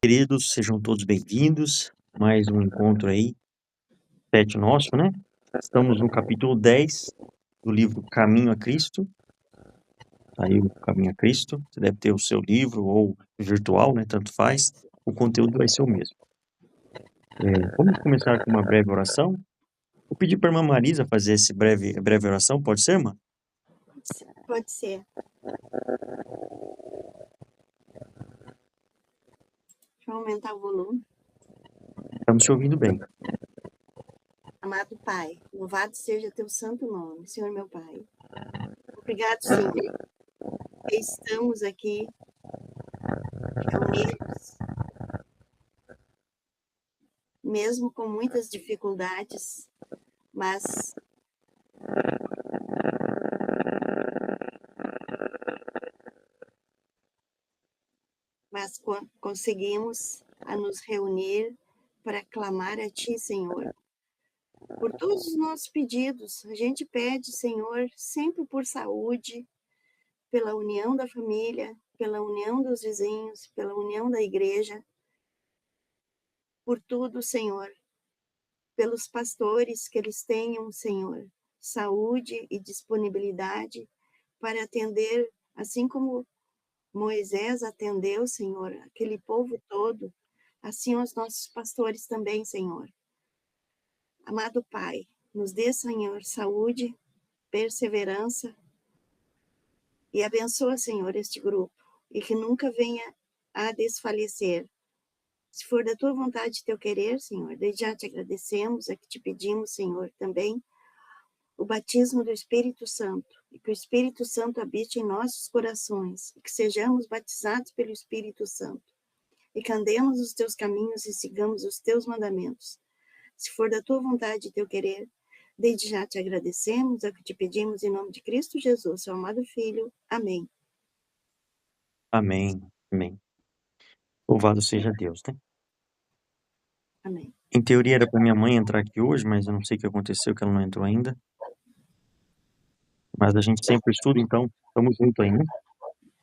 Queridos, sejam todos bem-vindos. Mais um encontro aí, pet nosso, né? Estamos no capítulo 10 do livro Caminho a Cristo. Tá aí o Caminho a Cristo. Você deve ter o seu livro ou virtual, né? Tanto faz. O conteúdo vai ser o mesmo. Vamos começar com uma breve oração. Vou pedir para a irmã Marisa fazer essa breve oração. Pode ser, irmã? Pode ser. Deixa eu aumentar o volume. Estamos te ouvindo bem. Amado Pai, louvado seja teu santo nome, Senhor meu Pai. Obrigado, Senhor, que estamos aqui reunidos, mesmo com muitas dificuldades, mas conseguimos a nos reunir para clamar a Ti, Senhor. Por todos os nossos pedidos, a gente pede, Senhor, sempre por saúde, pela união da família, pela união dos vizinhos, pela união da igreja, por tudo, Senhor, pelos pastores, que eles tenham, Senhor, saúde e disponibilidade para atender, assim como Moisés atendeu, Senhor, aquele povo todo, assim os nossos pastores também, Senhor. Amado Pai, nos dê, Senhor, saúde, perseverança e abençoa, Senhor, este grupo e que nunca venha a desfalecer. Se for da tua vontade, teu querer, Senhor, desde já te agradecemos, é que te pedimos, Senhor, também o batismo do Espírito Santo, e que o Espírito Santo habite em nossos corações, e que sejamos batizados pelo Espírito Santo, e que andemos os teus caminhos e sigamos os teus mandamentos. Se for da tua vontade e teu querer, desde já te agradecemos, é o que te pedimos em nome de Cristo Jesus, seu amado Filho. Amém. Amém. Amém. Louvado seja Deus, né? Amém. Em teoria era para minha mãe entrar aqui hoje, mas eu não sei o que aconteceu, que ela não entrou ainda. Mas a gente sempre estuda, então estamos juntos aí, né?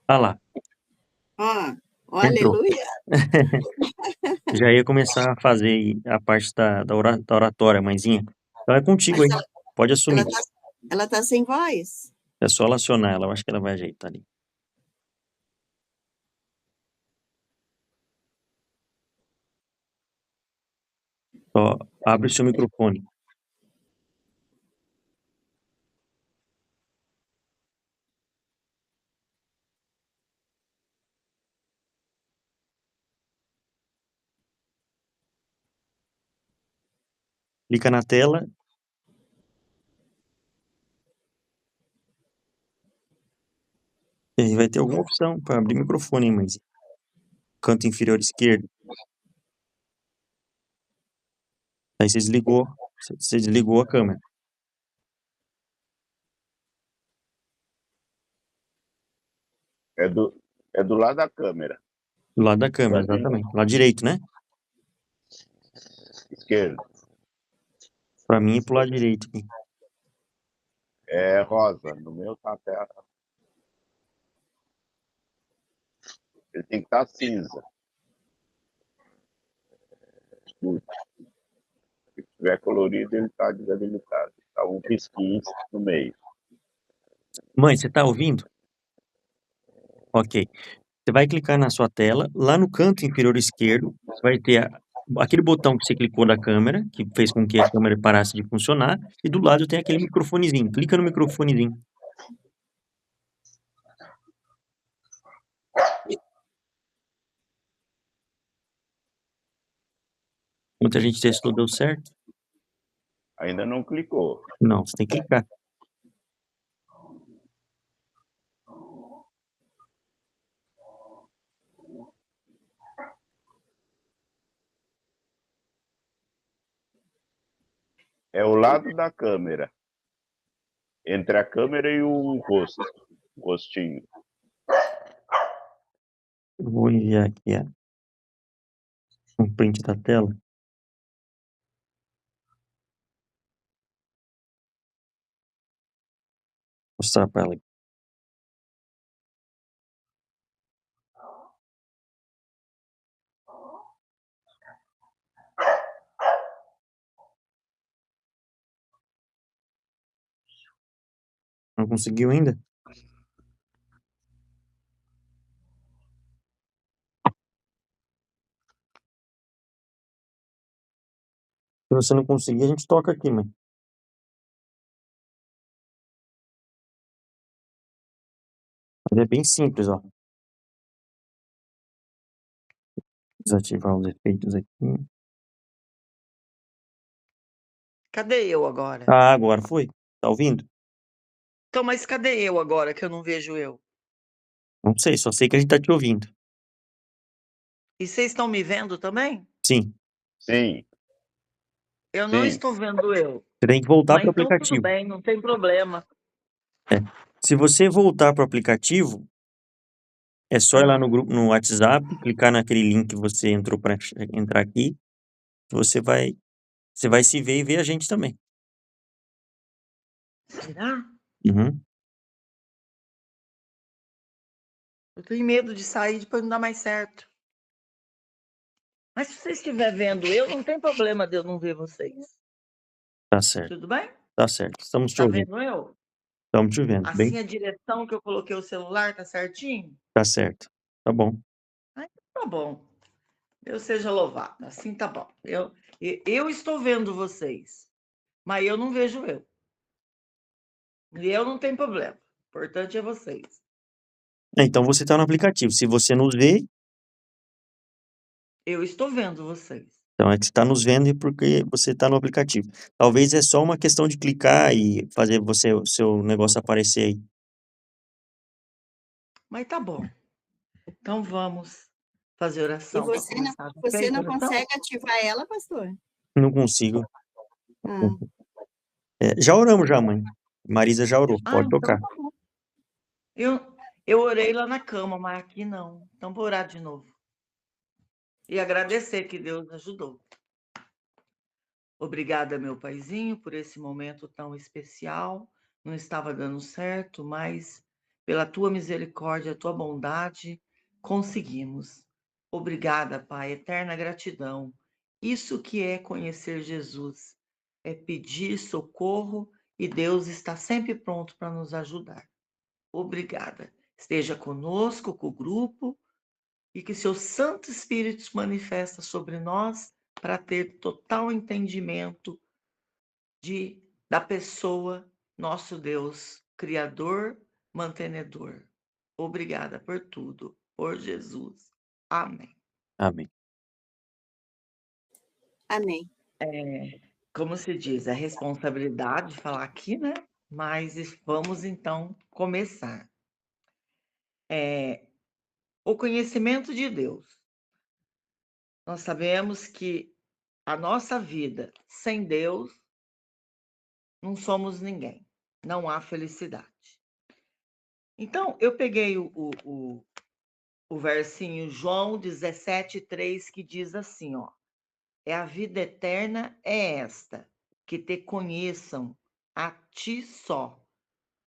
Ah lá, Ó, entrou. aleluia. Já ia começar a fazer aí a parte da oratória, mãezinha. Então é contigo Mas aí, pode assumir. ela tá sem voz? É só ela acionar ela, eu acho que ela vai ajeitar ali. Só abre o seu microfone. Clica na tela. E aí vai ter alguma opção para abrir o microfone, hein, mãezinha? Canto inferior esquerdo. Aí você desligou a câmera. É do lado da câmera. Do lado da câmera, exatamente. Do lado direito, né? Esquerdo. Para mim é pro lado direito aqui. É rosa. No meu tá até. Ele tem que estar cinza. Escuro. Se tiver colorido, ele está desabilitado. Está um risquinho no meio. Mãe, você tá ouvindo? Ok. Você vai clicar na sua tela, lá no canto inferior esquerdo, você vai ter aquele botão que você clicou da câmera, que fez com que a câmera parasse de funcionar, e do lado tem aquele microfonezinho. Clica no microfonezinho. Muita gente testou, deu certo? Ainda não clicou. Não, você tem que clicar. É o lado da câmera. Entre a câmera e o rosto. O rostinho. Eu vou enviar aqui um print da tela. Mostrar para ela. Não conseguiu ainda? Se você não conseguir, a gente toca aqui, mãe. Mas é bem simples, ó. Desativar os efeitos aqui. Cadê eu agora? Ah, agora foi. Tá ouvindo? Então, mas cadê eu agora que eu não vejo eu? Não sei, só sei que a gente tá te ouvindo. E vocês estão me vendo também? Sim. Sim, Eu não sim. estou vendo eu. Você tem que voltar Mas pro então tudo aplicativo. bem, não tem problema. Se você voltar pro aplicativo, é só ir lá no Ah, grupo, no WhatsApp, clicar naquele link que você entrou para entrar aqui, que você vai se ver e ver a gente também. será? Uhum. Eu tenho medo de sair e depois não dar mais certo. Mas se você estiver vendo eu, não tem problema de eu não ver vocês. Tá certo, Tudo bem? tá certo. Estamos te Tá ouvindo. vendo eu? Estamos te vendo. Bem, Assim a direção que eu coloquei o celular tá certinho? tá certo. Tá bom. Ah, então tá bom. Deus seja louvado. Assim tá bom. Eu estou vendo vocês, mas eu não vejo eu. E eu não tenho problema. O importante é vocês. Então você tá no aplicativo. Se você nos vê, Eu estou vendo vocês. então é que você tá nos vendo e porque você tá no aplicativo. Talvez é só uma questão de clicar e fazer o seu negócio aparecer aí. Mas tá bom. Então vamos fazer E oração para você não, começar. Já você fez não oração? consegue ativar ela, pastor? Não consigo. Ah, Já oramos já, mãe. Marisa já orou. Ah, Pode então tocar. tá bom. Eu orei lá na cama, mas aqui não. Então vou orar de novo. E agradecer que Deus ajudou. Obrigada, meu paizinho, por esse momento tão especial. Não estava dando certo, mas pela tua misericórdia, tua bondade, conseguimos. Obrigada, Pai, eterna gratidão. Isso que é conhecer Jesus, é pedir socorro e Deus está sempre pronto para nos ajudar. Obrigada. Esteja conosco, com o grupo, e que seu Santo Espírito se manifesta sobre nós para ter total entendimento da pessoa, nosso Deus, Criador, mantenedor. Obrigada por tudo, por Jesus. Amém. Amém. amém. Como se diz, é responsabilidade de falar aqui, né? Mas vamos então começar. O conhecimento de Deus. Nós sabemos que a nossa vida sem Deus não somos ninguém. Não há felicidade. Então, eu peguei o versinho João 17:3, que diz assim, ó: a vida eterna é esta, que te conheçam a ti só,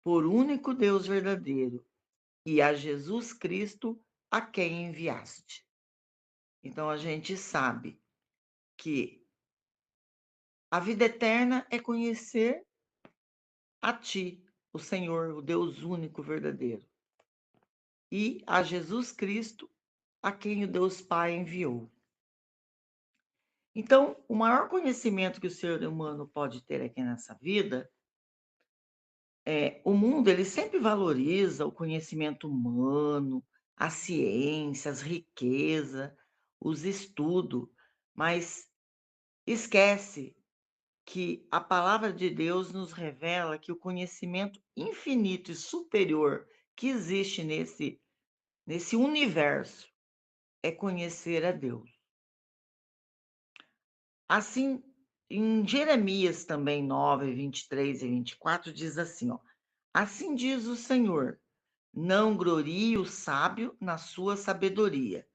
por único Deus verdadeiro, e a Jesus Cristo, a quem enviaste. Então, a gente sabe que a vida eterna é conhecer a ti, o Senhor, o Deus único verdadeiro, e a Jesus Cristo, a quem o Deus Pai enviou. Então, o maior conhecimento que o ser humano pode ter aqui nessa vida o mundo ele sempre valoriza o conhecimento humano, a ciência, as riquezas, os estudos, mas esquece que a palavra de Deus nos revela que o conhecimento infinito e superior que existe nesse universo é conhecer a Deus. Assim, em Jeremias também 9, 23 e 24, diz assim, ó: assim diz o Senhor, não glorie o sábio na sua sabedoria,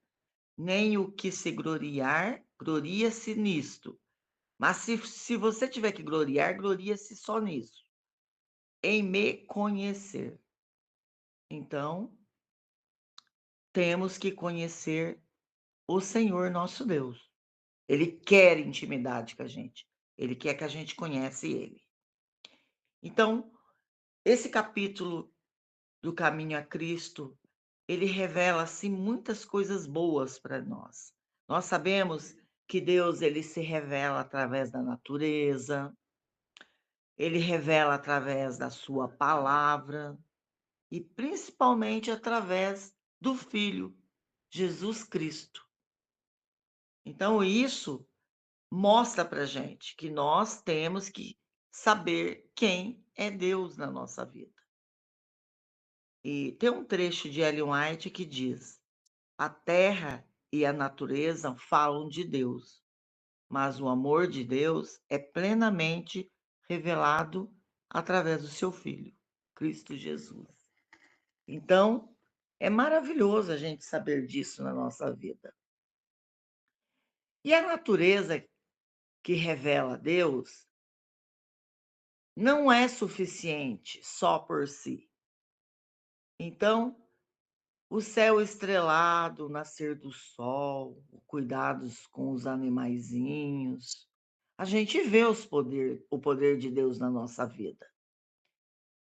nem o que se gloriar, gloria-se nisto. Mas se você tiver que gloriar, gloria-se só nisso, em me conhecer. Então, temos que conhecer o Senhor nosso Deus. Ele quer intimidade com a gente. Ele quer que a gente conhece ele. Então, Esse capítulo do Caminho a Cristo, ele revela assim muitas coisas boas para nós. Nós sabemos que Deus ele se revela através da natureza, ele revela através da sua palavra e principalmente através do Filho, Jesus Cristo. Então isso mostra para gente que nós temos que saber quem é Deus na nossa vida. E tem um trecho de Ellen White que diz: a terra e a natureza falam de Deus, mas o amor de Deus é plenamente revelado através do seu Filho, Cristo Jesus. Então, é maravilhoso a gente saber disso na nossa vida. E a natureza que revela Deus não é suficiente só por si. Então, o céu estrelado, o nascer do sol, o cuidados com os animaizinhos, a gente vê o poder de Deus na nossa vida.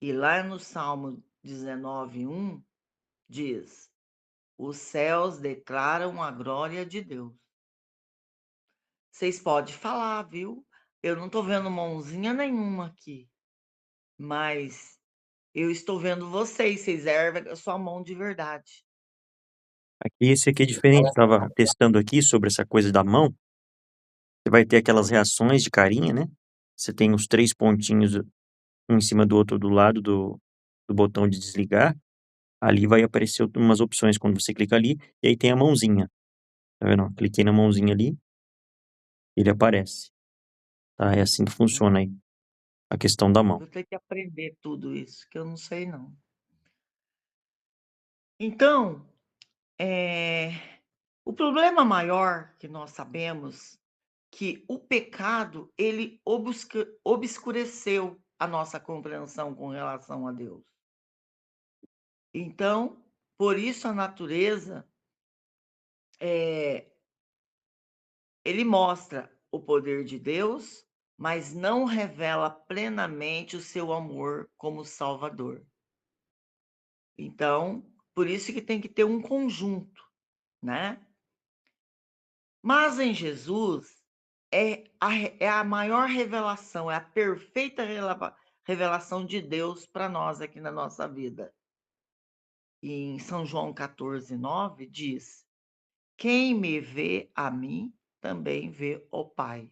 E lá no Salmo 19:1 diz: os céus declaram a glória de Deus. Vocês podem falar, viu? Eu não estou vendo mãozinha nenhuma aqui, mas eu estou vendo vocês erguem a sua mão de verdade. Aqui, esse aqui é diferente, estava testando aqui sobre essa coisa da mão. Você vai ter aquelas reações de carinha, né? Você tem os 3 pontinhos, um em cima do outro do lado do botão de desligar. Ali vai aparecer umas opções quando você clica ali, e aí tem a mãozinha. Tá vendo? Ó, cliquei na mãozinha ali, ele aparece. Tá? É assim que funciona aí, a questão da mão. Vou ter que aprender tudo isso, que eu não sei não. Então, o problema maior que nós sabemos que o pecado ele obscureceu a nossa compreensão com relação a Deus. Então, por isso a natureza ele mostra o poder de Deus, mas não revela plenamente o seu amor como Salvador. Então, por isso que tem que ter um conjunto, né? Mas em Jesus é a maior revelação, é a perfeita revelação de Deus para nós aqui na nossa vida. E em São João 14:9 diz: quem me vê a mim, também vê o Pai.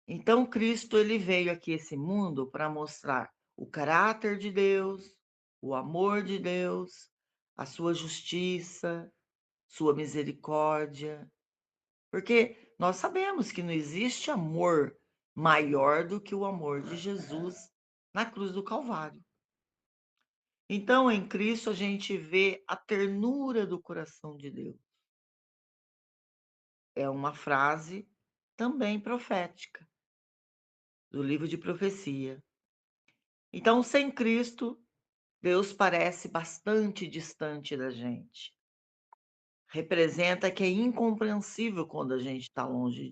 Então Cristo ele veio aqui a esse mundo para mostrar o caráter de Deus, o amor de Deus, a sua justiça, sua misericórdia. Porque nós sabemos que não existe amor maior do que o amor de Jesus na cruz do Calvário. Então, em Cristo, a gente vê a ternura do coração de Deus. É uma frase também profética, do livro de profecia. Então, sem Cristo, Deus parece bastante distante da gente. Representa que é incompreensível quando a gente está longe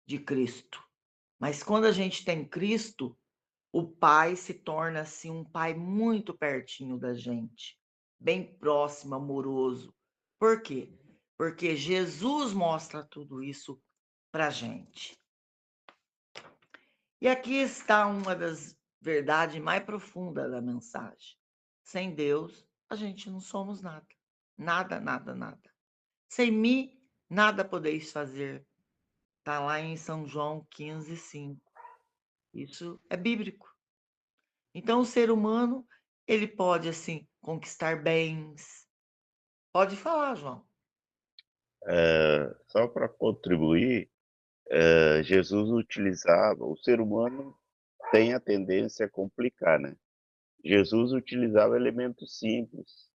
de Cristo. Mas quando a gente tem Cristo, o Pai se torna assim um Pai muito pertinho da gente, bem próximo, amoroso. Por quê? Porque Jesus mostra tudo isso para a gente. E aqui está uma das verdades mais profundas da mensagem. Sem Deus, a gente não somos nada. Nada, nada, nada. Sem mim, nada podeis fazer. Está lá em São João 15:5. Isso é bíblico. Então, o ser humano, ele pode, assim, conquistar bens. Pode falar, João. Só para contribuir, Jesus utilizava, o ser humano tem a tendência a complicar, né? Jesus utilizava elementos simples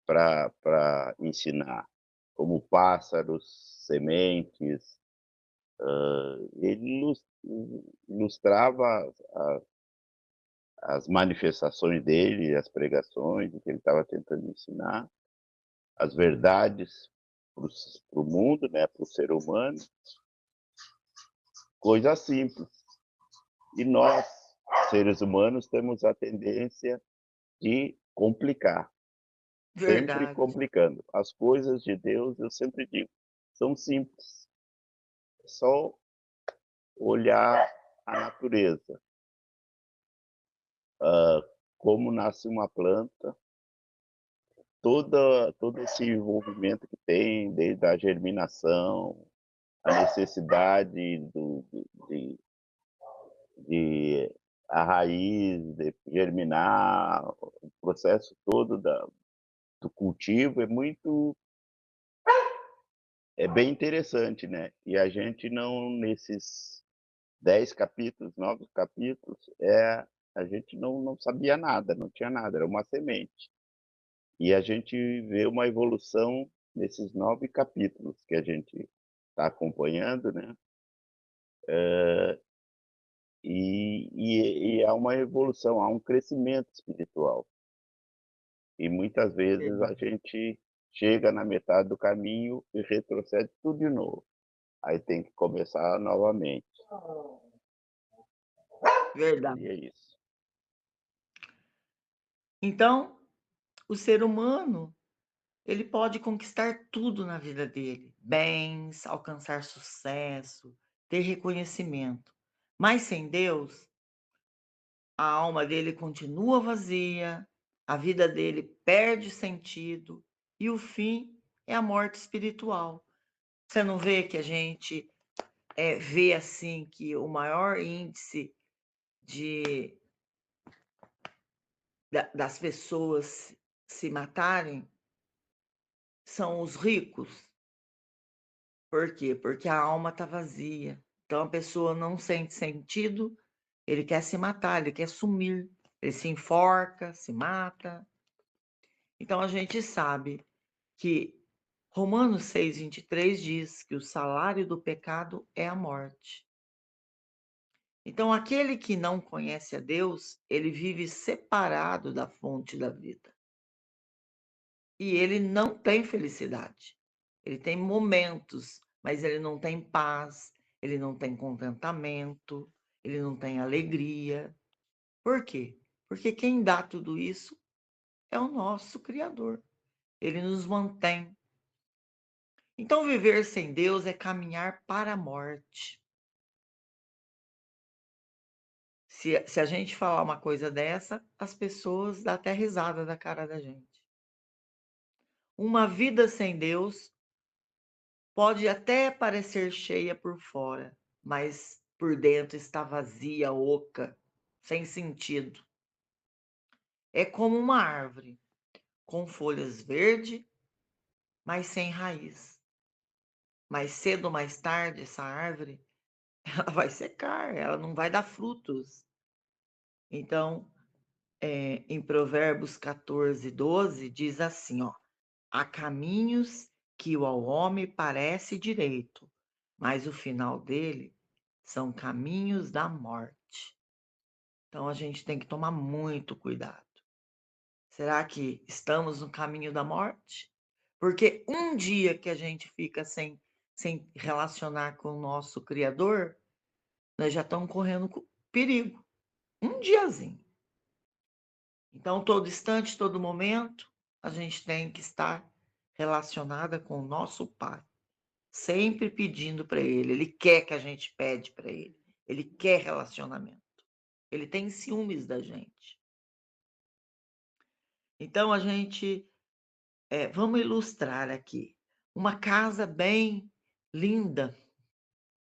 para ensinar, como pássaros, sementes. Ele ilustrava as manifestações dele, as pregações que ele estava tentando ensinar, as verdades para o mundo, né, para o ser humano, coisa simples. E nós, seres humanos temos a tendência de complicar, sempre Verdade. complicando. As coisas de Deus, eu sempre digo, são simples. É só olhar a natureza, como nasce uma planta, todo esse envolvimento que tem, desde a germinação, a necessidade de a raiz de germinar, o processo todo do cultivo é bem interessante, né? E a gente não, nesses 10 capítulos, 9 capítulos, a gente não sabia nada, não tinha nada, era uma semente. E a gente vê uma evolução nesses 9 capítulos que a gente está acompanhando, né? E há uma evolução, há um crescimento espiritual. E muitas vezes a gente chega na metade do caminho e retrocede tudo de novo. Aí tem que começar novamente. Verdade. E é isso. Então, o ser humano, ele pode conquistar tudo na vida dele: bens, alcançar sucesso, ter reconhecimento. Mas sem Deus, a alma dele continua vazia, a vida dele perde sentido e o fim é a morte espiritual. Você não vê que a gente vê assim que o maior índice de das pessoas se matarem são os ricos? Por quê? Porque a alma está vazia. Então a pessoa não sente sentido, ele quer se matar, ele quer sumir, ele se enforca, se mata. Então a gente sabe que Romanos 6:23 diz que o salário do pecado é a morte. Então aquele que não conhece a Deus, ele vive separado da fonte da vida. E ele não tem felicidade. Ele tem momentos, mas ele não tem paz, ele não tem contentamento, ele não tem alegria. Por quê? Porque quem dá tudo isso é o nosso Criador. Ele nos mantém. Então, viver sem Deus é caminhar para a morte. Se a gente falar uma coisa dessa, as pessoas dão até risada da cara da gente. Uma vida sem Deus pode até parecer cheia por fora, mas por dentro está vazia, oca, sem sentido. É como uma árvore com folhas verdes, mas sem raiz. Mais cedo ou mais tarde, essa árvore ela vai secar, ela não vai dar frutos. Então, em Provérbios 14:12 diz assim, ó: há caminhos que ao homem parece direito, mas o final dele são caminhos da morte. Então a gente tem que tomar muito cuidado. Será que estamos no caminho da morte? Porque um dia que a gente fica sem relacionar com o nosso Criador, nós já estamos correndo perigo. Um diazinho. Então, todo instante, todo momento, a gente tem que estar relacionada com o nosso Pai, sempre pedindo para Ele. Ele quer que a gente pede para Ele. Ele quer relacionamento. Ele tem ciúmes da gente. Então, a gente, vamos ilustrar aqui. Uma casa bem linda,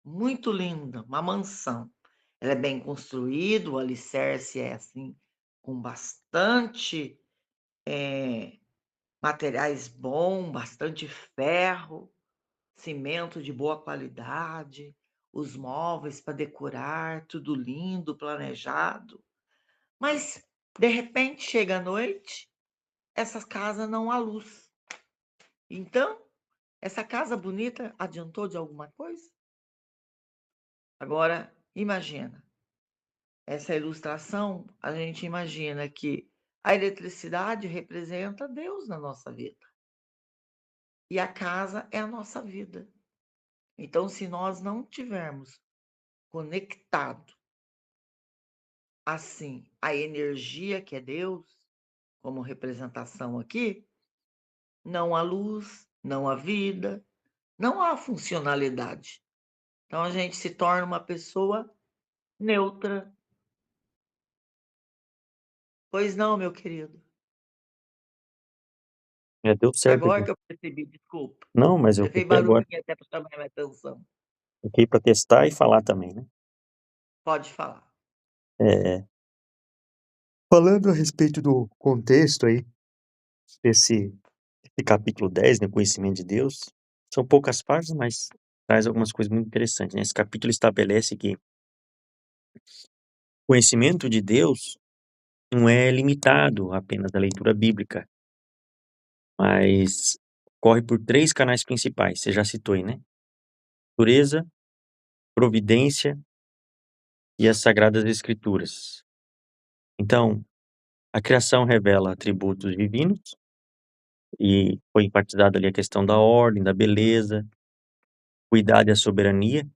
muito linda, uma mansão. Ela é bem construída, o alicerce é assim, com bastante materiais bons, bastante ferro, cimento de boa qualidade, os móveis para decorar, tudo lindo, planejado. Mas, de repente, chega a noite, essa casa não há luz. Então, essa casa bonita adiantou de alguma coisa? Agora, imagina, essa ilustração, a gente imagina que a eletricidade representa Deus na nossa vida. E a casa é a nossa vida. Então, se nós não tivermos conectado assim, a energia que é Deus, como representação aqui, não há luz, não há vida, não há funcionalidade. Então a gente se torna uma pessoa neutra. Pois não, meu querido? Deu certo Agora aqui. que eu percebi, desculpa. Não, mas eu Você fez cliquei agora. barulhinho até para chamar minha atenção. Cliquei para testar e falar também, né? Pode falar. É, falando a respeito do contexto aí, esse capítulo 10, né, Conhecimento de Deus, são poucas páginas, mas traz algumas coisas muito interessantes, né? Esse capítulo estabelece que o conhecimento de Deus não é limitado apenas à leitura bíblica, mas corre por 3 canais principais, você já citou aí, né? Natureza, providência e as Sagradas Escrituras. Então, a criação revela atributos divinos, e foi enfatizado ali a questão da ordem, da beleza, cuidado e a soberania,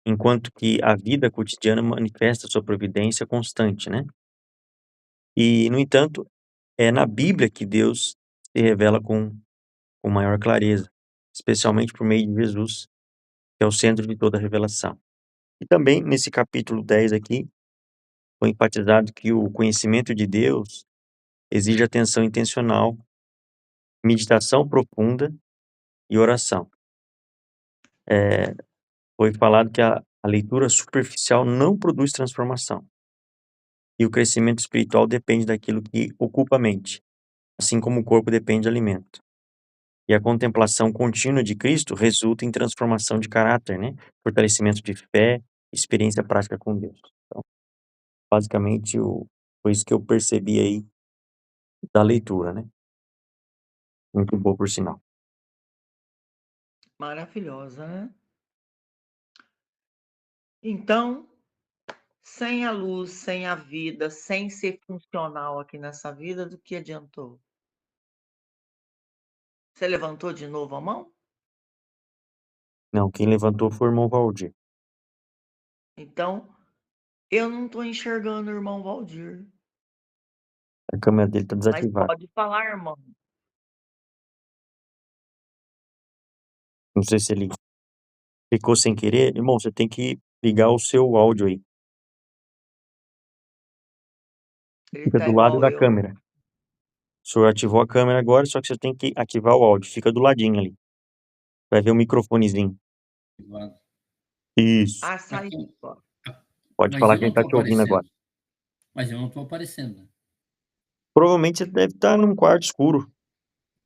enquanto que a vida cotidiana manifesta sua providência constante, né? E, no entanto, é na Bíblia que Deus se revela com maior clareza, especialmente por meio de Jesus, que é o centro de toda a revelação. E também, nesse capítulo 10 aqui, foi enfatizado que o conhecimento de Deus exige atenção intencional, meditação profunda e oração. Foi falado que a leitura superficial não produz transformação, e o crescimento espiritual depende daquilo que ocupa a mente, assim como o corpo depende de alimento. E a contemplação contínua de Cristo resulta em transformação de caráter, né? Fortalecimento de fé, experiência prática com Deus. Então, basicamente, foi isso que eu percebi aí da leitura, né? Muito boa, por sinal. Maravilhosa, né? Então, sem a luz, sem a vida, sem ser funcional aqui nessa vida, do que adiantou? Você levantou de novo a mão? Não, quem levantou foi o irmão Valdir. Então, eu não estou enxergando o irmão Valdir. A câmera dele está Mas desativada. pode falar, irmão. Não sei se ele ficou sem querer. Irmão, você tem que ligar o seu áudio aí. Ele Fica está do lado igual da eu. câmera. O senhor ativou a câmera agora, só que você tem que ativar o áudio. Fica do ladinho ali. Vai ver o microfonezinho. Isso. Ah, saiu. Ó. Pode Mas falar eu que a não gente tá estou te ouvindo agora. aparecendo. Mas eu não estou aparecendo. Provavelmente você deve estar num quarto escuro.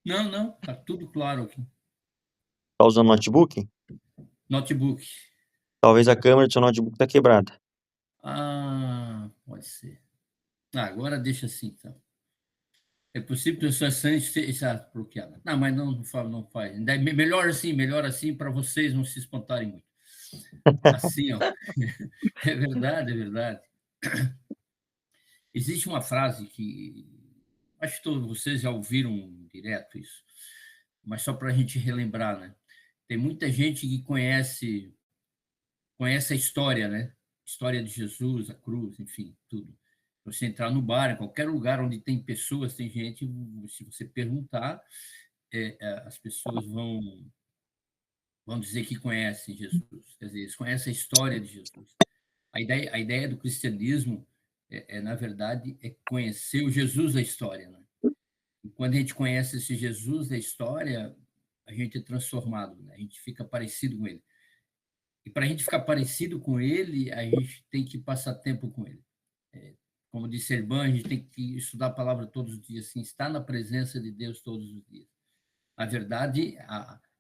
Não, não, tá tudo claro aqui. Tá usando notebook? Notebook. Talvez a câmera do seu notebook tá quebrada. Ah, pode ser. Ah, agora deixa assim, então. É possível que o seu sangue esteja bloqueado. Não, mas não faz, não faz. Melhor assim, para vocês não se espantarem muito. Assim, ó. É verdade, é verdade. Existe uma frase que acho que todos vocês já ouviram direto isso, mas só para a gente relembrar, né? Tem muita gente que conhece a história, né? História de Jesus, a cruz, enfim, tudo. Você entrar no bar, em qualquer lugar onde tem pessoas, tem gente, se você perguntar, as pessoas vão dizer que conhecem Jesus. Quer dizer, eles conhecem a história de Jesus. A ideia do cristianismo na verdade, é conhecer o Jesus da história, né? E quando a gente conhece esse Jesus da história, a gente é transformado, né? A gente fica parecido com ele. E para a gente ficar parecido com ele, a gente tem que passar tempo com ele. Como disse Serban, a gente tem que estudar a palavra todos os dias, assim, estar na presença de Deus todos os dias. Na verdade,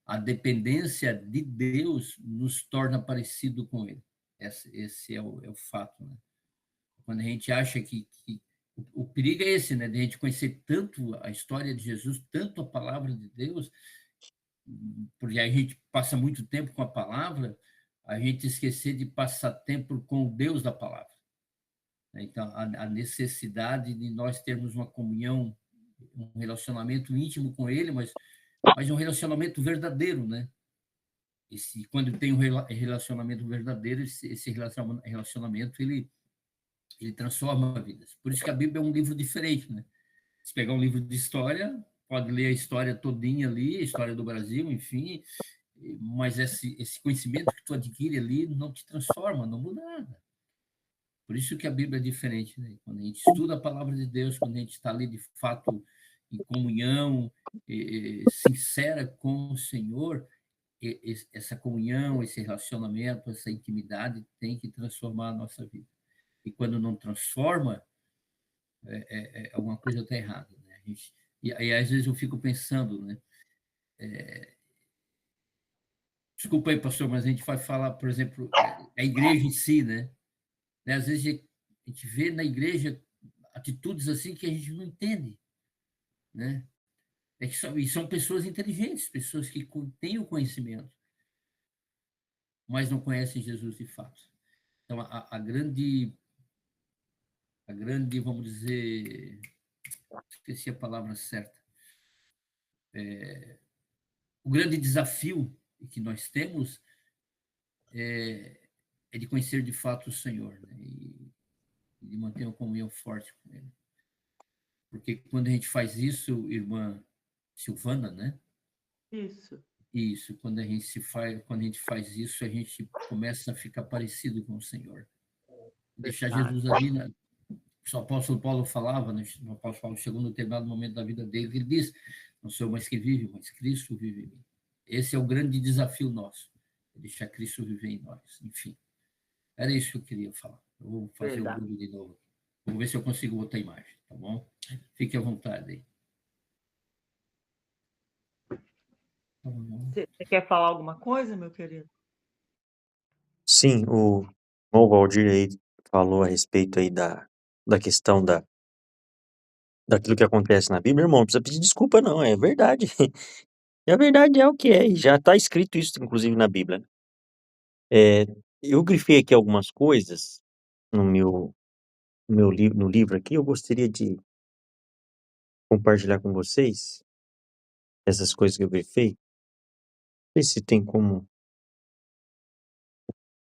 a dependência de Deus nos torna parecido com ele. Esse é o fato, né? Quando a gente acha que o perigo é esse, né? De a gente conhecer tanto a história de Jesus, tanto a palavra de Deus, porque a gente passa muito tempo com a palavra, a gente esquecer de passar tempo com o Deus da palavra. Então, a necessidade de nós termos uma comunhão, um relacionamento íntimo com Ele, mas um relacionamento verdadeiro, né? Quando tem um relacionamento verdadeiro, esse relacionamento Ele transforma vidas. Por isso que a Bíblia é um livro diferente, né? Se pegar um livro de história, pode ler a história todinha ali, a história do Brasil, enfim, mas esse conhecimento que tu adquire ali não te transforma, não muda nada. Por isso que a Bíblia é diferente, né? Quando a gente estuda a palavra de Deus, quando a gente está ali de fato em comunhão sincera com o Senhor, essa comunhão, esse relacionamento, essa intimidade tem que transformar a nossa vida. E quando não transforma, alguma coisa está errada, né? E às vezes eu fico pensando, né? Desculpa aí, pastor, mas a gente vai falar, por exemplo, a igreja em si, né? Às vezes a gente vê na igreja atitudes assim que a gente não entende, né? E são pessoas inteligentes, pessoas que têm o conhecimento, mas não conhecem Jesus de fato. Então, a grande, vamos dizer, esqueci a palavra certa, o grande desafio que nós temos é de conhecer de fato o Senhor, né? E de manter uma comunhão forte com Ele. Porque quando a gente faz isso, irmã Silvana, né? Isso, quando a gente faz isso, a gente começa a ficar parecido com o Senhor. Deixar Jesus ali, né? O apóstolo Paulo falava, né? O apóstolo Paulo chegou no determinado momento da vida dele, ele diz: não sou mais que vive, mas Cristo vive em mim. Esse é o grande desafio nosso, deixar Cristo viver em nós. Enfim, era isso que eu queria falar. Eu vou fazer o Google de novo. Vou ver se eu consigo botar a imagem, tá bom? Fique à vontade aí. Você quer falar alguma coisa, meu querido? Sim, o Valdir aí falou a respeito aí da questão daquilo que acontece na Bíblia. Irmão, não precisa pedir desculpa, não, é verdade. E a verdade é o que é, e já está escrito isso, inclusive, na Bíblia, né? Eu grifei aqui algumas coisas no livro aqui, eu gostaria de compartilhar com vocês essas coisas que eu grifei. Não sei se tem como,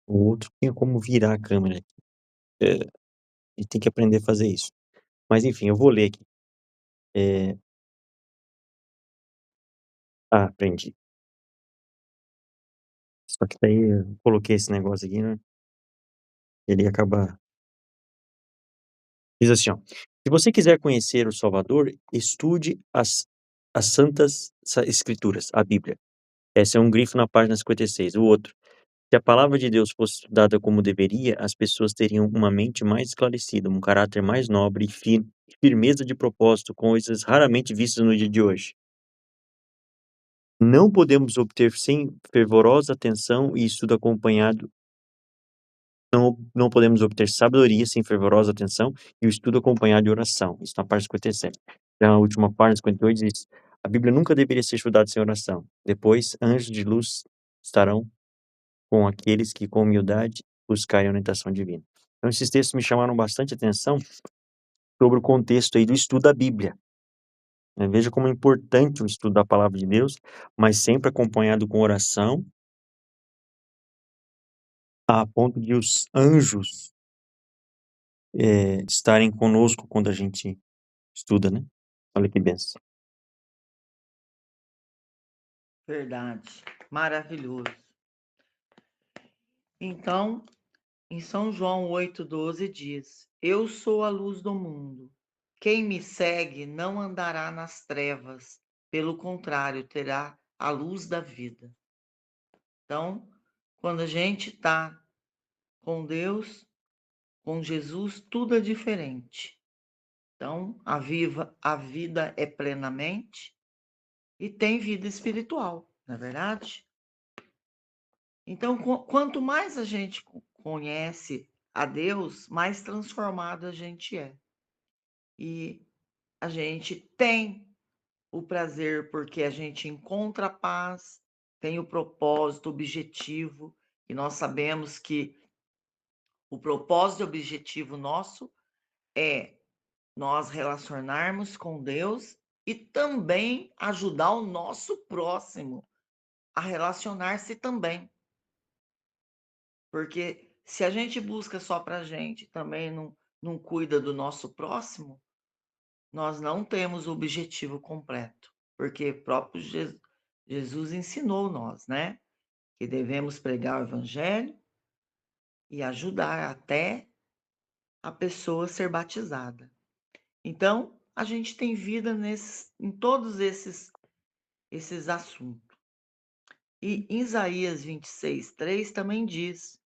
o outro tem como virar a câmera aqui. E tem que aprender a fazer isso. Mas enfim, eu vou ler aqui. Aprendi. Só que daí eu coloquei esse negócio aqui, né? Ele acaba. Diz assim, ó. Se você quiser conhecer o Salvador, estude as Santas Escrituras, a Bíblia. Esse é um grifo na página 56. O outro. Se a palavra de Deus fosse estudada como deveria, as pessoas teriam uma mente mais esclarecida, um caráter mais nobre e firmeza de propósito, coisas raramente vistas no dia de hoje. Não podemos obter sem fervorosa atenção e estudo acompanhado. Não podemos obter sabedoria sem fervorosa atenção e o estudo acompanhado de oração. Isso na página 57. Já na última página, 58, diz: a Bíblia nunca deveria ser estudada sem oração. Depois, anjos de luz estarão com aqueles que, com humildade, buscarem a orientação divina. Então, esses textos me chamaram bastante atenção sobre o contexto aí do estudo da Bíblia. Veja como é importante o estudo da palavra de Deus, mas sempre acompanhado com oração, a ponto de os anjos estarem conosco quando a gente estuda, né? Olha que benção. Verdade. Maravilhoso. Então, em São João 8,12 diz: eu sou a luz do mundo. Quem me segue não andará nas trevas, pelo contrário, terá a luz da vida. Então, quando a gente está com Deus, com Jesus, tudo é diferente. Então, a vida é plenamente e tem vida espiritual, não é verdade? Então, quanto mais a gente conhece a Deus, mais transformado a gente é. E a gente tem o prazer porque a gente encontra a paz, tem o propósito, o objetivo, e nós sabemos que o propósito e objetivo nosso é nós relacionarmos com Deus e também ajudar o nosso próximo a relacionar-se também. Porque se a gente busca só para a gente, também não cuida do nosso próximo, nós não temos o objetivo completo, porque próprio Jesus ensinou nós, né, que devemos pregar o evangelho e ajudar até a pessoa ser batizada. Então, a gente tem vida em todos esses assuntos. E em Isaías 26:3 também diz: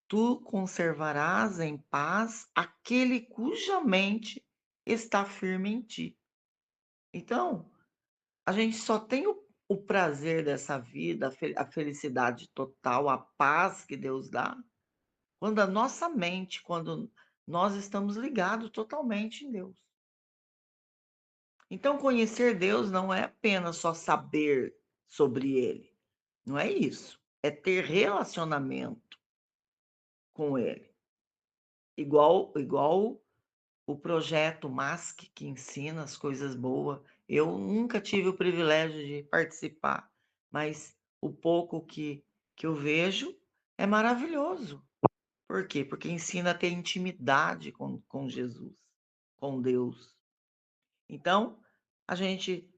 Tu conservarás em paz aquele cuja mente está firme em ti. Então, a gente só tem o prazer dessa vida, a felicidade total, a paz que Deus dá, quando a nossa mente, quando nós estamos ligados totalmente em Deus. Então, conhecer Deus não é apenas só saber sobre Ele, não é isso. É ter relacionamento com Ele. Igual o projeto MASC, que ensina as coisas boas. Eu nunca tive o privilégio de participar, mas o pouco que eu vejo é maravilhoso. Por quê? Porque ensina a ter intimidade com Jesus, com Deus. Então, a gente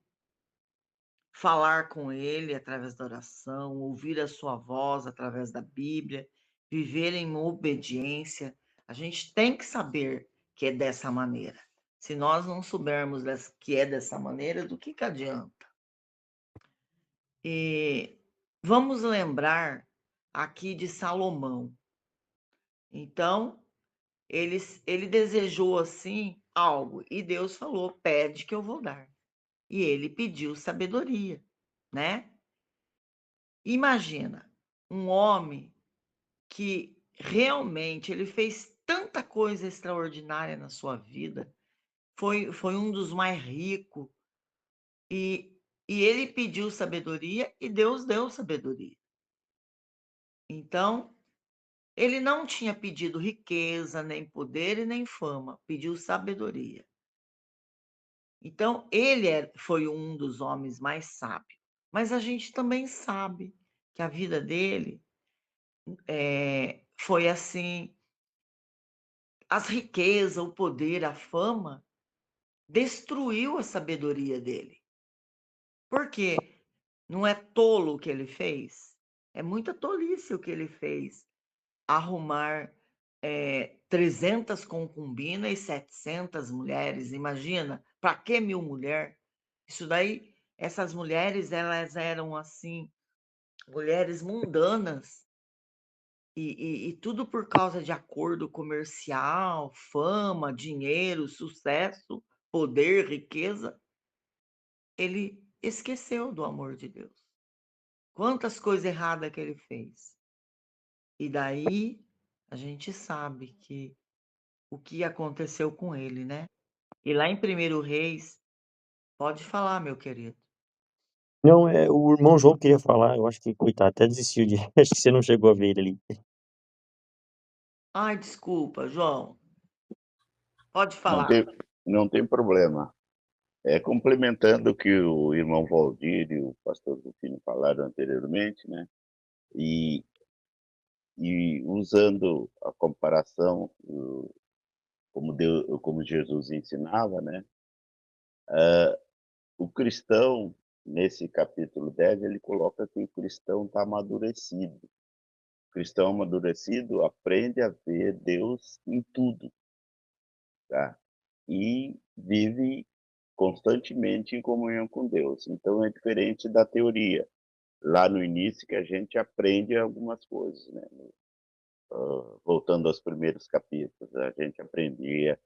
falar com Ele através da oração, ouvir a sua voz através da Bíblia, viver em obediência, a gente tem que saber que é dessa maneira. Se nós não soubermos que é dessa maneira, do que adianta? E vamos lembrar aqui de Salomão. Então, ele desejou assim algo e Deus falou: pede que eu vou dar. E ele pediu sabedoria, né? Imagina um homem que realmente ele fez tanta coisa extraordinária na sua vida, foi um dos mais ricos, e ele pediu sabedoria e Deus deu sabedoria. Então, ele não tinha pedido riqueza, nem poder e nem fama, pediu sabedoria. Então, foi um dos homens mais sábios. Mas a gente também sabe que a vida dele foi assim, as riquezas, o poder, a fama, destruiu a sabedoria dele. Por quê? Não é tolo o que ele fez? É muita tolice o que ele fez. Arrumar 300 concubinas e 700 mulheres. Imagina, para que 1000 mulheres? Isso daí, essas mulheres, elas eram assim, mulheres mundanas. E tudo por causa de acordo comercial, fama, dinheiro, sucesso, poder, riqueza. Ele esqueceu do amor de Deus. Quantas coisas erradas que ele fez. E daí a gente sabe o que aconteceu com ele, né? E lá em 1 Reis, pode falar, meu querido. Não, o irmão João queria falar, eu acho que, coitado, até desistiu de. Acho que você não chegou a ver ele ali. Ai, desculpa, João. Pode Não falar. tem, não tem problema. Complementando o que o irmão Valdir e o pastor Rufino falaram anteriormente, né? E, e usando a comparação, como Jesus ensinava, né? O cristão, nesse capítulo 10, ele coloca que o cristão está amadurecido. O cristão amadurecido aprende a ver Deus em tudo, tá? E vive constantemente em comunhão com Deus. Então é diferente da teoria. Lá no início que a gente aprende algumas coisas, né? Voltando aos primeiros capítulos, a gente aprendia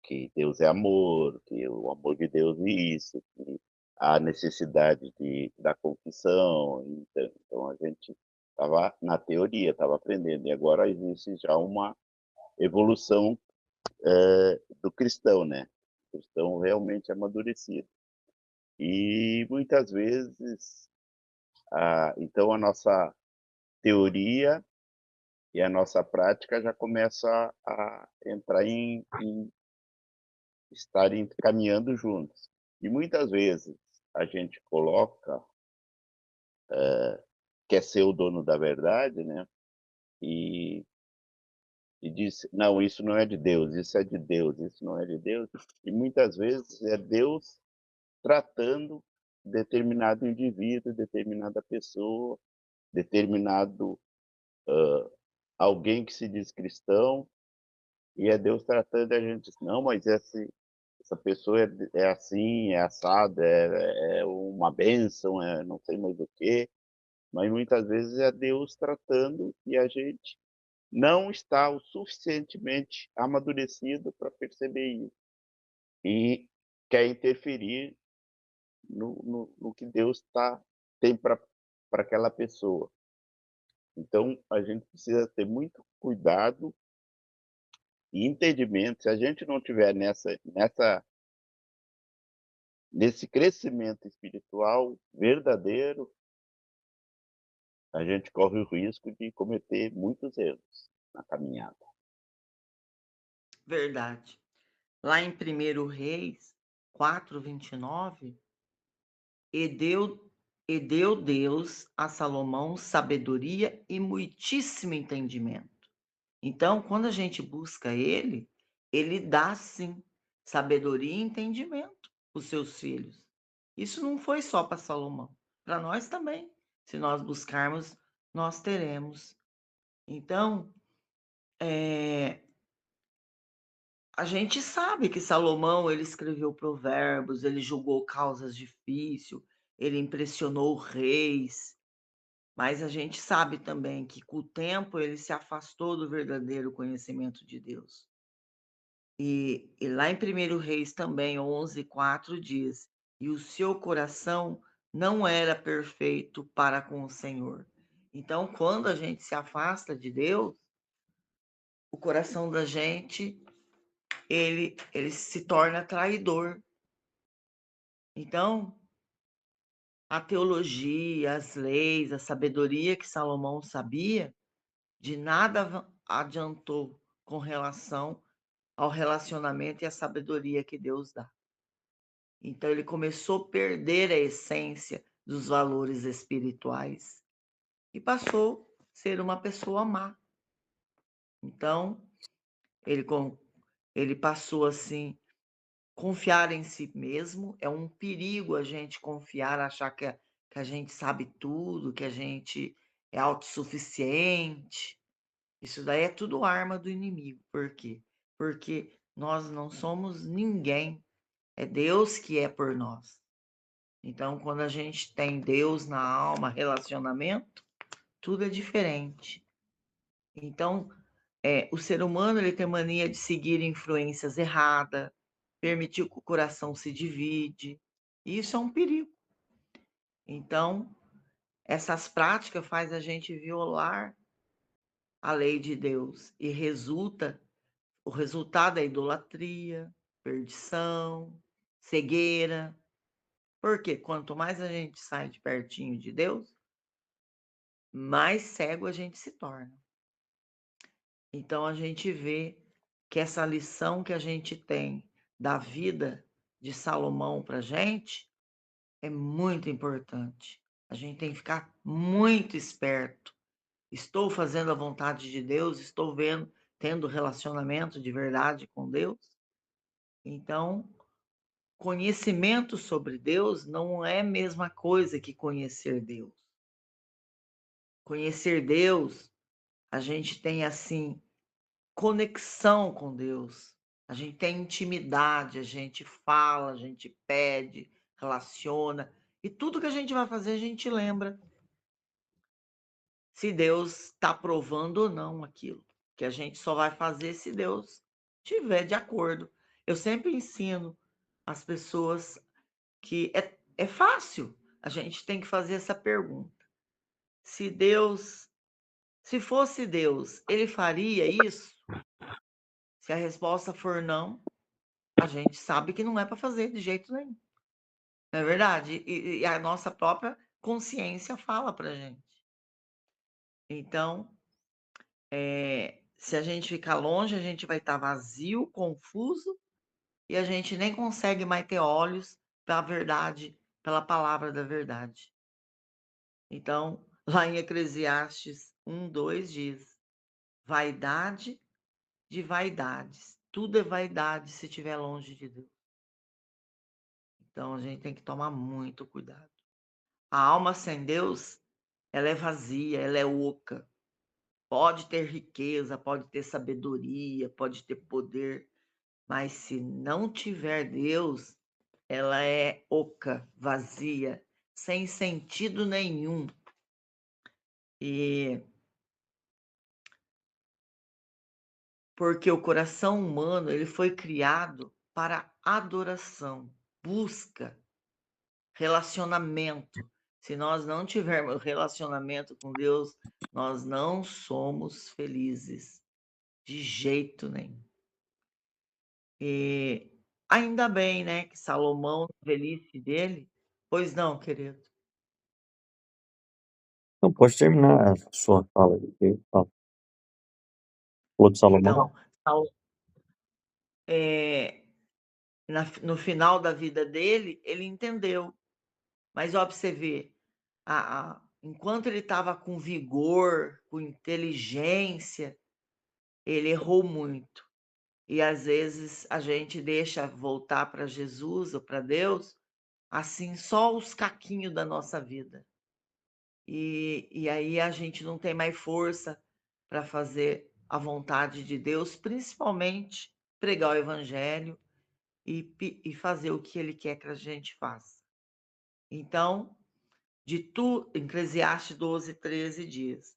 que Deus é amor, que o amor de Deus é isso, que há necessidade da confissão. Então a gente estava na teoria, estava aprendendo. E agora existe já uma evolução do cristão, né? O cristão realmente amadurecido. E muitas vezes, então a nossa teoria e a nossa prática já começa a entrar em estarem caminhando juntos. E muitas vezes a gente coloca, quer ser o dono da verdade, né? E e disse: não, isso não é de Deus, isso é de Deus, isso não é de Deus. E muitas vezes é Deus tratando determinado indivíduo, determinada pessoa, determinado alguém que se diz cristão, e é Deus tratando a gente. Não, mas essa pessoa é assim, é assado, é uma bênção, é não sei mais o quê. Mas muitas vezes é Deus tratando e a gente não está o suficientemente amadurecido para perceber isso. E quer interferir no que Deus tem para aquela pessoa. Então, a gente precisa ter muito cuidado e entendimento. Se a gente não tiver nesse crescimento espiritual verdadeiro, a gente corre o risco de cometer muitos erros na caminhada. Verdade. Lá em 1 Reis 4:29, e deu Deus a Salomão sabedoria e muitíssimo entendimento. Então, quando a gente busca ele dá sim sabedoria e entendimento para os seus filhos. Isso não foi só para Salomão, para nós também. Se nós buscarmos, nós teremos. Então, a gente sabe que Salomão, ele escreveu provérbios, ele julgou causas difíceis, ele impressionou reis, mas a gente sabe também que com o tempo ele se afastou do verdadeiro conhecimento de Deus. E lá em 1 Reis também, 11:4 diz: "E o seu coração não era perfeito para com o Senhor". Então, quando a gente se afasta de Deus, o coração da gente, ele se torna traidor. Então, a teologia, as leis, a sabedoria que Salomão sabia, de nada adiantou com relação ao relacionamento e à sabedoria que Deus dá. Então ele começou a perder a essência dos valores espirituais e passou a ser uma pessoa má. Então, ele passou assim, confiar em si mesmo. É um perigo a gente confiar, achar que a gente sabe tudo, que a gente é autossuficiente. Isso daí é tudo arma do inimigo. Por quê? Porque nós não somos ninguém. É Deus que é por nós. Então, quando a gente tem Deus na alma, relacionamento, tudo é diferente. Então, o ser humano ele tem mania de seguir influências erradas, permitir que o coração se divide. E isso é um perigo. Então, essas práticas faz a gente violar a lei de Deus e o resultado é idolatria, perdição, cegueira. Porque quanto mais a gente sai de pertinho de Deus, mais cego a gente se torna. Então a gente vê que essa lição que a gente tem da vida de Salomão para a gente é muito importante. A gente tem que ficar muito esperto. Estou fazendo a vontade de Deus, estou tendo relacionamento de verdade com Deus. Então, conhecimento sobre Deus não é a mesma coisa que conhecer Deus. Conhecer Deus, a gente tem assim conexão com Deus. A gente tem intimidade, a gente fala, a gente pede, relaciona, e tudo que a gente vai fazer, a gente lembra se Deus está aprovando ou não aquilo, que a gente só vai fazer se Deus tiver de acordo. Eu sempre ensino as pessoas que é fácil, a gente tem que fazer essa pergunta: se fosse Deus, ele faria isso? Se a resposta for não, a gente sabe que não é para fazer de jeito nenhum, não é verdade? E a nossa própria consciência fala pra gente. Então, se a gente ficar longe, a gente vai estar vazio, confuso, e a gente nem consegue mais ter olhos para a verdade, pela palavra da verdade. Então, lá em Eclesiastes 1:2 diz: "Vaidade de vaidades. Tudo é vaidade se estiver longe de Deus. Então a gente tem que tomar muito cuidado. A alma sem Deus, ela é vazia, ela é oca. Pode ter riqueza, pode ter sabedoria, pode ter poder, mas se não tiver Deus, ela é oca, vazia, sem sentido nenhum. E porque o coração humano, ele foi criado para adoração, busca, relacionamento. Se nós não tivermos relacionamento com Deus, nós não somos felizes de jeito nenhum. E ainda bem, né, que Salomão, na velhice dele, pois não, querido. Não, pode terminar a sua fala. Falou de Salomão. Então, no final da vida dele, ele entendeu. Mas ó, pra você ver, enquanto ele estava com vigor, com inteligência, ele errou muito. E às vezes a gente deixa voltar para Jesus ou para Deus, assim, só os caquinhos da nossa vida. E aí a gente não tem mais força para fazer a vontade de Deus, principalmente pregar o evangelho e fazer o que ele quer que a gente faça. Então, Eclesiastes 12:13 diz: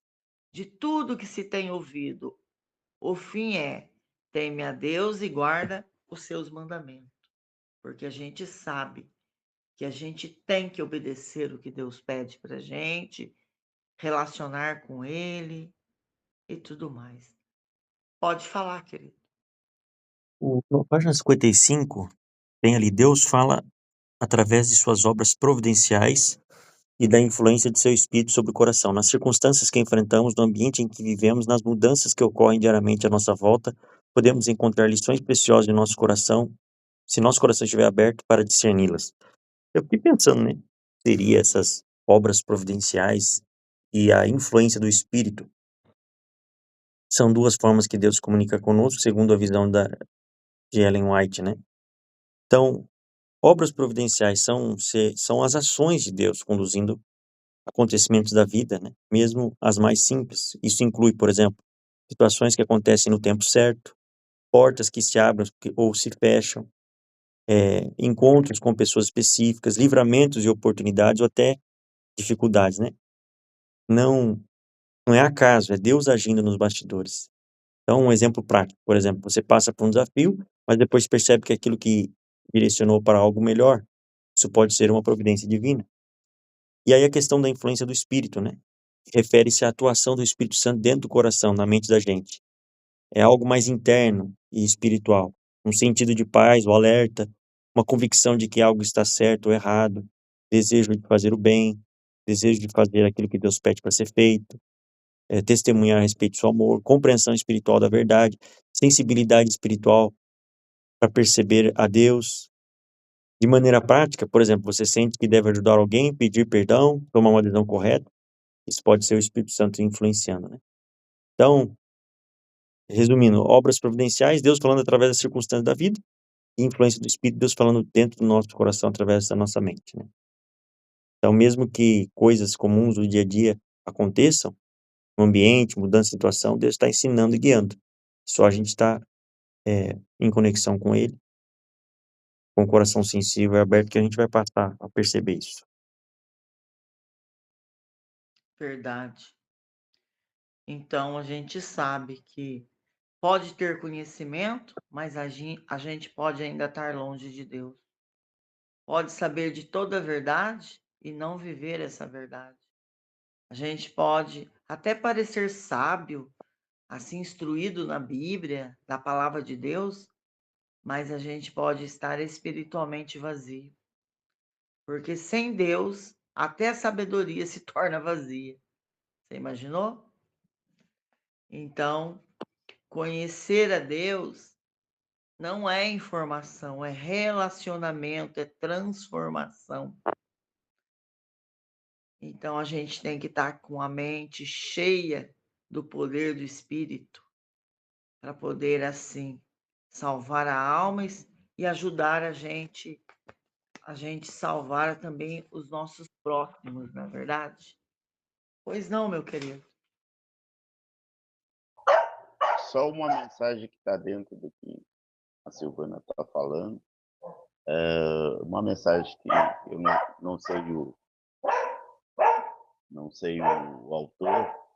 de tudo que se tem ouvido, o fim é: teme a Deus e guarda os seus mandamentos. Porque a gente sabe que a gente tem que obedecer o que Deus pede para a gente, relacionar com Ele e tudo mais. Pode falar, querido. Na página 55, tem ali: Deus fala através de suas obras providenciais e da influência de seu espírito sobre o coração. Nas circunstâncias que enfrentamos, no ambiente em que vivemos, nas mudanças que ocorrem diariamente à nossa volta, podemos encontrar lições preciosas em nosso coração, se nosso coração estiver aberto para discerni-las. Eu fiquei pensando, né? Seria essas obras providenciais e a influência do espírito. São duas formas que Deus comunica conosco, segundo a visão de Ellen White, né? Então, obras providenciais são as ações de Deus conduzindo acontecimentos da vida, né? Mesmo as mais simples. Isso inclui, por exemplo, situações que acontecem no tempo certo, portas que se abrem ou se fecham, encontros com pessoas específicas, livramentos e oportunidades ou até dificuldades, né? Não, não é acaso, é Deus agindo nos bastidores. Então, um exemplo prático, por exemplo, você passa por um desafio, mas depois percebe que aquilo que direcionou para algo melhor, isso pode ser uma providência divina. E aí a questão da influência do Espírito, né? Refere-se à atuação do Espírito Santo dentro do coração, na mente da gente. É algo mais interno e espiritual. Um sentido de paz, o alerta, uma convicção de que algo está certo ou errado, desejo de fazer o bem, desejo de fazer aquilo que Deus pede para ser feito, testemunhar a respeito do seu amor, compreensão espiritual da verdade, sensibilidade espiritual para perceber a Deus. De maneira prática, por exemplo, você sente que deve ajudar alguém, pedir perdão, tomar uma decisão correta. Isso pode ser o Espírito Santo influenciando, né? Então, resumindo, obras providenciais, Deus falando através das circunstâncias da vida, e influência do Espírito, Deus falando dentro do nosso coração através da nossa mente, né? Então, mesmo que coisas comuns do dia a dia aconteçam, no ambiente, mudança de situação, Deus está ensinando e guiando. Só a gente está em conexão com Ele, com o coração sensível e aberto, que a gente vai passar a perceber isso. Verdade. Então a gente sabe que pode ter conhecimento, mas a gente pode ainda estar longe de Deus. Pode saber de toda a verdade e não viver essa verdade. A gente pode até parecer sábio, assim instruído na Bíblia, na palavra de Deus, mas a gente pode estar espiritualmente vazio. Porque sem Deus, até a sabedoria se torna vazia. Você imaginou? Então, conhecer a Deus não é informação, é relacionamento, é transformação. Então, a gente tem que estar com a mente cheia do poder do Espírito para poder, assim, salvar a alma e ajudar a gente salvar também os nossos próximos, não é verdade? Pois não, meu querido. Só uma mensagem que está dentro do que a Silvana está falando. Uma mensagem que eu não sei o autor,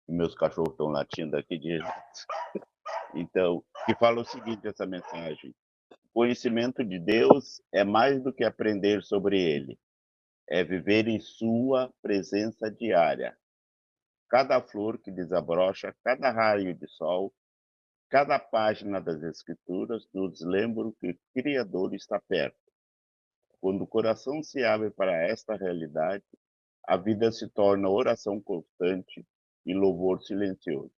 e meus cachorros estão latindo aqui direto. Então, que fala o seguinte, essa mensagem: o conhecimento de Deus é mais do que aprender sobre ele, é viver em sua presença diária. Cada flor que desabrocha, cada raio de sol, cada página das Escrituras nos lembra que o Criador está perto. Quando o coração se abre para esta realidade, a vida se torna oração constante e louvor silencioso.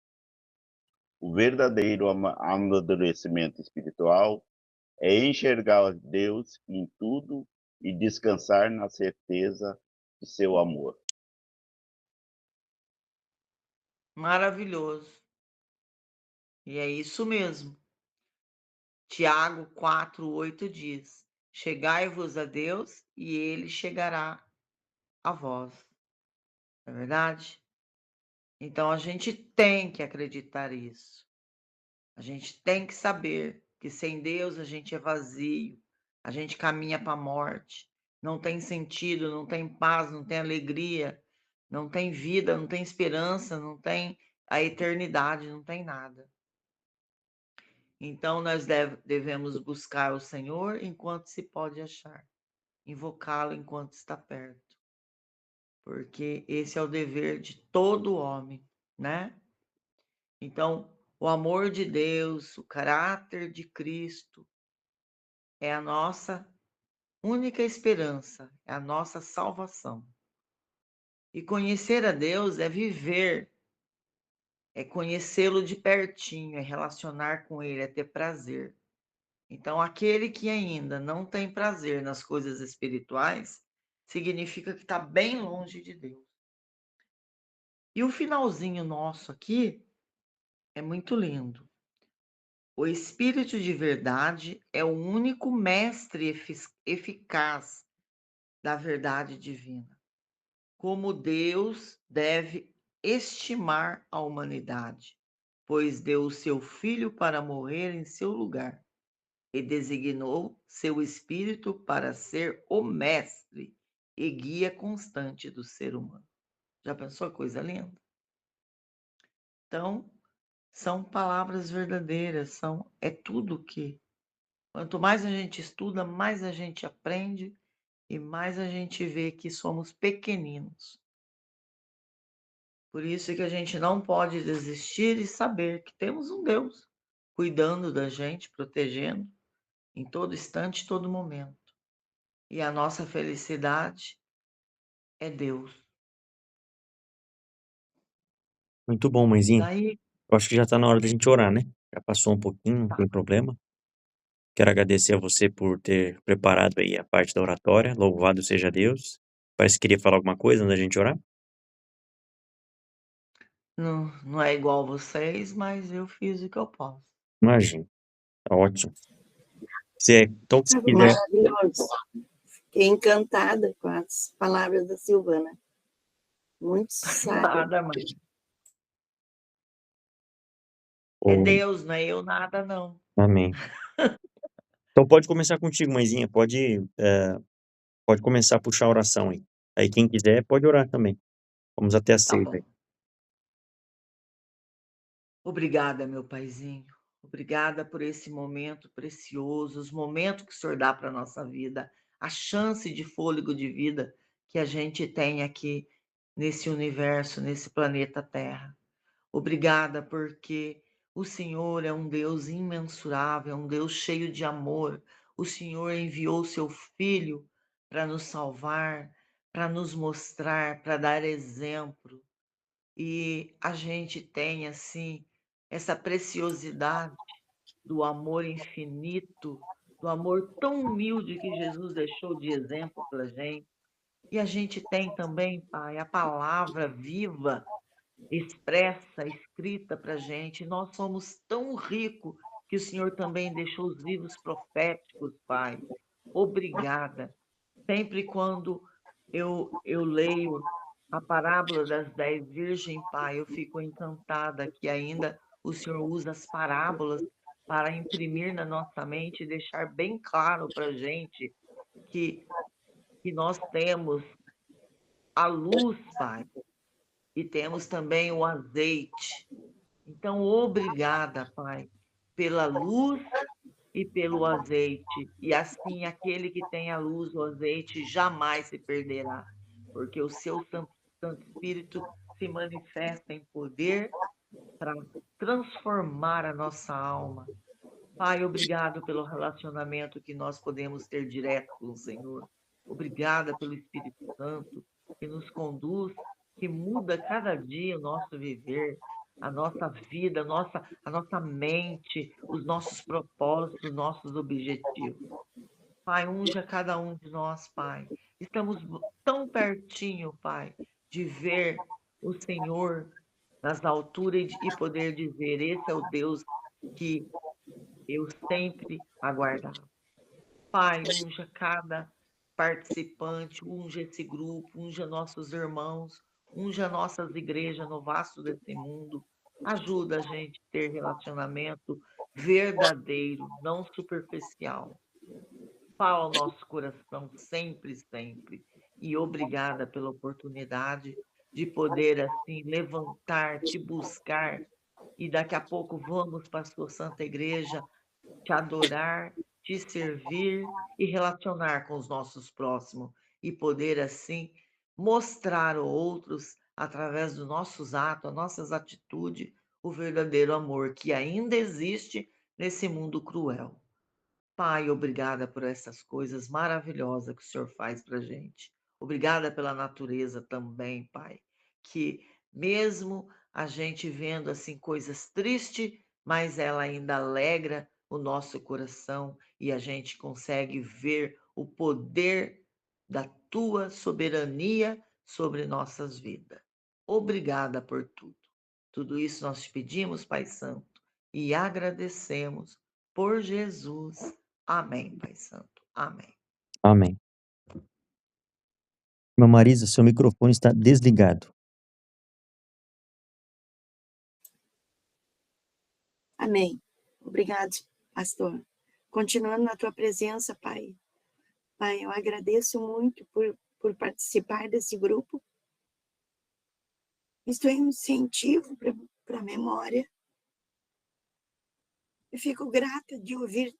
O verdadeiro amadurecimento espiritual é enxergar Deus em tudo e descansar na certeza de seu amor. Maravilhoso. E é isso mesmo. Tiago 4:8 diz: chegai-vos a Deus e ele chegará a vós. Não é verdade? Então a gente tem que acreditar nisso. A gente tem que saber que sem Deus a gente é vazio, a gente caminha para a morte, não tem sentido, não tem paz, não tem alegria, não tem vida, não tem esperança, não tem a eternidade, não tem nada. Então nós devemos buscar o Senhor enquanto se pode achar, invocá-lo enquanto está perto, porque esse é o dever de todo homem, né? Então, o amor de Deus, o caráter de Cristo é a nossa única esperança, é a nossa salvação. E conhecer a Deus é viver, é conhecê-lo de pertinho, é relacionar com ele, é ter prazer. Então, aquele que ainda não tem prazer nas coisas espirituais, significa que está bem longe de Deus. E o finalzinho nosso aqui é muito lindo. O Espírito de verdade é o único mestre eficaz da verdade divina. Como Deus deve estimar a humanidade, pois deu o seu Filho para morrer em seu lugar e designou seu Espírito para ser o mestre e guia constante do ser humano. Já pensou a coisa linda? Então, são palavras verdadeiras, é tudo que quanto mais a gente estuda, mais a gente aprende e mais a gente vê que somos pequeninos. Por isso que a gente não pode desistir e saber que temos um Deus cuidando da gente, protegendo em todo instante, todo momento. E a nossa felicidade é Deus. Muito bom, mãezinha. Daí, Eu acho que já está na hora da gente orar, né? Já passou um pouquinho, não tá. tem problema. Quero agradecer a você por ter preparado aí a parte da oratória. Louvado seja Deus. Parece que queria falar alguma coisa antes da gente orar? Não é igual vocês, mas eu fiz o que eu posso. Imagina. Tá ótimo. Então, se Estava quiser, maravilhoso. Fiquei encantada com as palavras da Silvana. Muito sábia. Nada, mãe. É ou- Deus, não é eu nada, não. amém. Então pode começar contigo, mãezinha. Pode começar a puxar a oração aí. Aí quem quiser pode orar também. Vamos até às Tá 6 bom. aí. Obrigada, meu paizinho. Obrigada por esse momento precioso, os momentos que o Senhor dá para a nossa vida, a chance de fôlego de vida que a gente tem aqui nesse universo, nesse planeta Terra. Obrigada porque o Senhor é um Deus imensurável, é um Deus cheio de amor. O Senhor enviou seu Filho para nos salvar, para nos mostrar, para dar exemplo. E a gente tem, assim, essa preciosidade do amor infinito, do amor tão humilde que Jesus deixou de exemplo para a gente. E a gente tem também, Pai, a palavra viva expressa, escrita para a gente. Nós somos tão ricos que o Senhor também deixou os livros proféticos, Pai. Obrigada. Sempre quando eu leio a parábola das 10 virgens, Pai, eu fico encantada que ainda o Senhor usa as parábolas para imprimir na nossa mente e deixar bem claro para a gente que nós temos a luz, Pai, e temos também o azeite. Então, obrigada, Pai, pela luz e pelo azeite. E assim, aquele que tem a luz, o azeite, jamais se perderá, porque o seu Santo Espírito se manifesta em poder para transformar a nossa alma. Pai, obrigado pelo relacionamento que nós podemos ter direto com o Senhor. Obrigada pelo Espírito Santo que nos conduz, que muda cada dia o nosso viver, a nossa vida, a nossa mente, os nossos propósitos, os nossos objetivos. Pai, unja cada um de nós, Pai. Estamos tão pertinho, Pai, de ver o Senhor nas alturas e poder dizer: esse é o Deus que eu sempre aguardava. Pai, unja cada participante, unja esse grupo, unja nossos irmãos, unja nossas igrejas no vasto desse mundo. Ajuda a gente a ter relacionamento verdadeiro, não superficial. Fala ao nosso coração sempre, sempre. E obrigada pela oportunidade de poder, assim, levantar, te buscar. E daqui a pouco vamos para a sua Santa Igreja te adorar, te servir e relacionar com os nossos próximos e poder assim mostrar a outros através dos nossos atos, nossas atitudes, o verdadeiro amor que ainda existe nesse mundo cruel. Pai, obrigada por essas coisas maravilhosas que o Senhor faz para gente. Obrigada pela natureza também, Pai, que mesmo a gente vendo assim coisas tristes, mas ela ainda alegra o nosso coração e a gente consegue ver o poder da tua soberania sobre nossas vidas. Obrigada por tudo. Tudo isso nós te pedimos, Pai Santo, e agradecemos por Jesus. Amém, Pai Santo. Amém. Amém. Irmã Marisa, seu microfone está desligado. Amém. Obrigado, pastor. Continuando na tua presença, Pai. Pai, eu agradeço muito por participar desse grupo. Isto é um incentivo para a memória. Eu fico grata de ouvir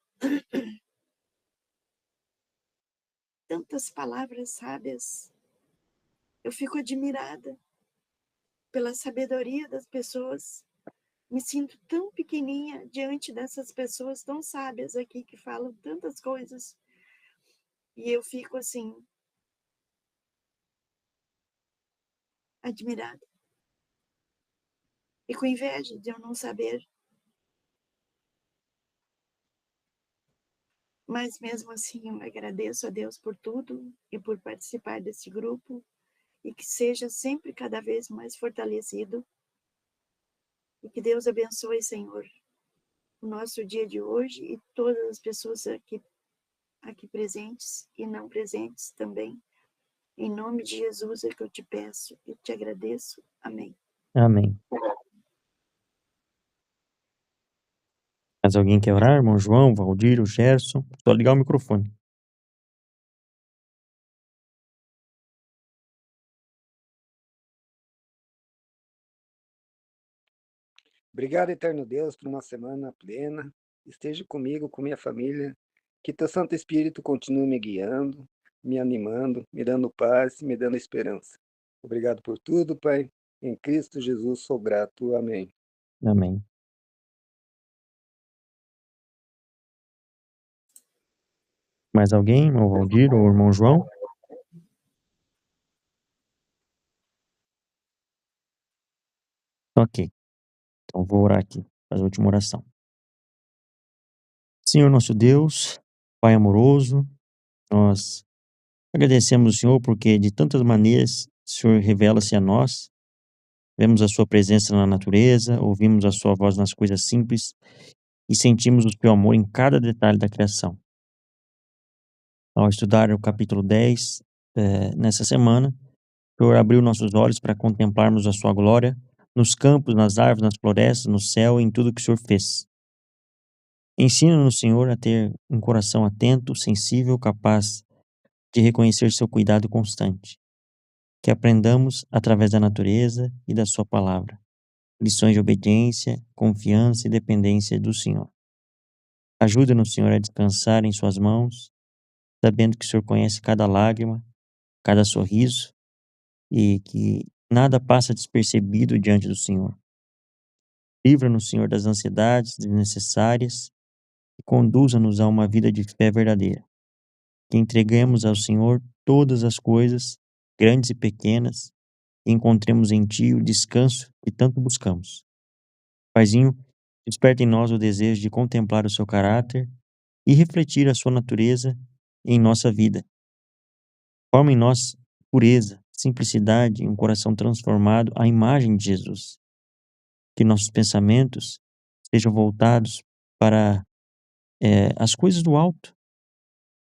tantas palavras sábias. Eu fico admirada pela sabedoria das pessoas. Me sinto tão pequenininha diante dessas pessoas tão sábias aqui que falam tantas coisas. E eu fico assim, admirada. E com inveja de eu não saber. Mas mesmo assim, eu agradeço a Deus por tudo e por participar desse grupo. E que seja sempre cada vez mais fortalecido. E que Deus abençoe, Senhor, o nosso dia de hoje e todas as pessoas aqui presentes e não presentes também. Em nome de Jesus é que eu te peço e te agradeço. Amém. Amém. Mais alguém quer orar? Irmão João, Valdir, o Gerson? Só ligar o microfone. Obrigado, eterno Deus, por uma semana plena. Esteja comigo, com minha família. Que teu Santo Espírito continue me guiando, me animando, me dando paz, me dando esperança. Obrigado por tudo, Pai. Em Cristo Jesus sou grato. Amém. Amém. Mais alguém? Irmão Valdir ou irmão João? Ok. Então vou orar aqui, fazer a última oração. Senhor nosso Deus, Pai amoroso, nós agradecemos o Senhor porque de tantas maneiras o Senhor revela-se a nós vemos a sua presença na natureza, ouvimos a sua voz nas coisas simples e sentimos o seu amor em cada detalhe da criação. Ao estudar o capítulo 10, nessa semana, o Senhor abriu nossos olhos para contemplarmos a sua glória nos campos, nas árvores, nas florestas, no céu e em tudo que o Senhor fez. Ensina-nos, Senhor, a ter um coração atento, sensível, capaz de reconhecer seu cuidado constante. Que aprendamos através da natureza e da sua palavra. Lições de obediência, confiança e dependência do Senhor. Ajuda-nos, Senhor, a descansar em suas mãos, sabendo que o Senhor conhece cada lágrima, cada sorriso e que nada passa despercebido diante do Senhor. Livra-nos, Senhor, das ansiedades desnecessárias e conduza-nos a uma vida de fé verdadeira. Que entreguemos ao Senhor todas as coisas, grandes e pequenas, e encontremos em Ti o descanso que tanto buscamos. Paizinho, desperta em nós o desejo de contemplar o seu caráter e refletir a sua natureza em nossa vida. Forma em nós pureza, simplicidade e um coração transformado à imagem de Jesus. Que nossos pensamentos sejam voltados para as coisas do alto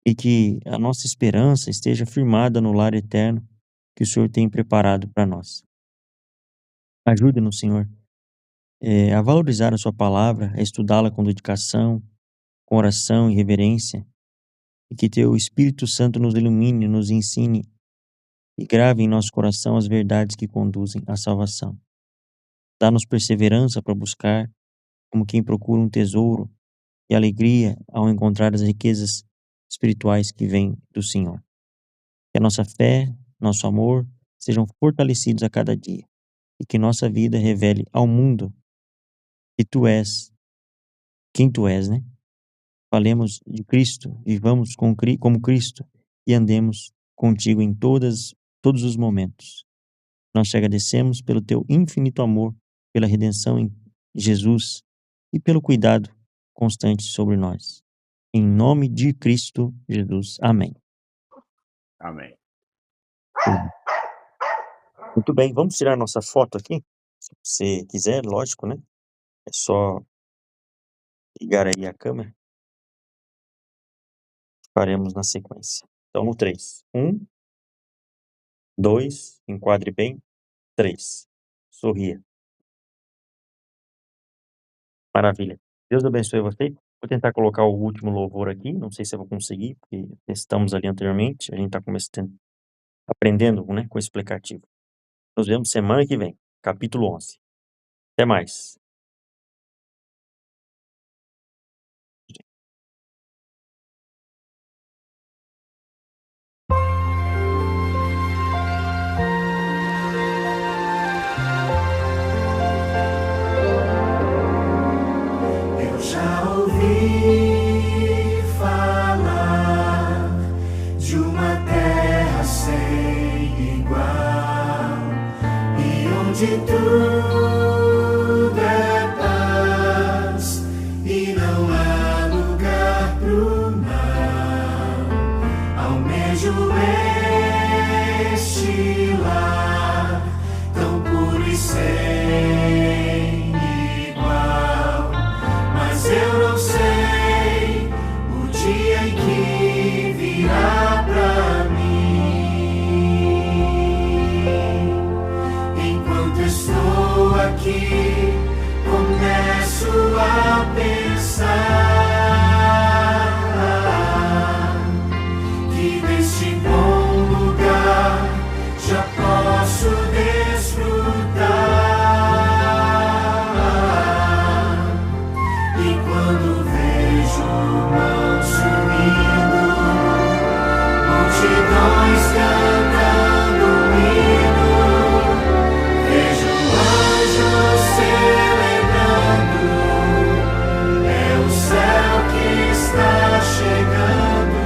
e que a nossa esperança esteja firmada no lar eterno que o Senhor tem preparado para nós. Ajude-nos, Senhor, a valorizar a sua palavra, a estudá-la com dedicação, com oração e reverência, e que teu Espírito Santo nos ilumine, nos ensine e grave em nosso coração as verdades que conduzem à salvação. Dá-nos perseverança para buscar, como quem procura um tesouro, e alegria ao encontrar as riquezas espirituais que vêm do Senhor. Que a nossa fé, nosso amor, sejam fortalecidos a cada dia, e que nossa vida revele ao mundo que Tu és, quem Tu és, né? Falemos de Cristo, vivamos como Cristo e andemos contigo em todos os momentos. Nós te agradecemos pelo Teu infinito amor, pela redenção em Jesus e pelo cuidado constante sobre nós. Em nome de Cristo Jesus. Amém. Amém. Muito bem, vamos tirar nossa foto aqui? Se você quiser, lógico, né? É só ligar aí a câmera. Faremos na sequência. Então, no 3. 1, 2, enquadre bem. 3. Sorria. Maravilha. Deus abençoe você. Vou tentar colocar o último louvor aqui. Não sei se eu vou conseguir, porque testamos ali anteriormente. A gente está aprendendo, né, com o explicativo. Nos vemos semana que vem, capítulo 11. Até mais. Eu já ouvi falar de uma terra sem igual e onde tudo é paz e não há lugar pro mal. Almejo este lar tão puro e sem igual, mas eu não sei o dia em que virá pra mim. Enquanto estou aqui, começo a pensar que deste bom lugar já posso desfrutar. E quando vejo mãos subindo, multidões cantando um hino, vejo anjos celebrando, é o céu que está chegando.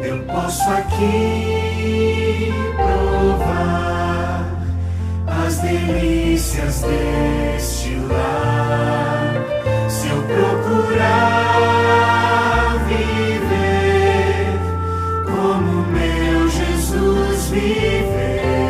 Eu posso aqui provar as delícias deste lar, se eu procurar viver como meu Jesus viveu.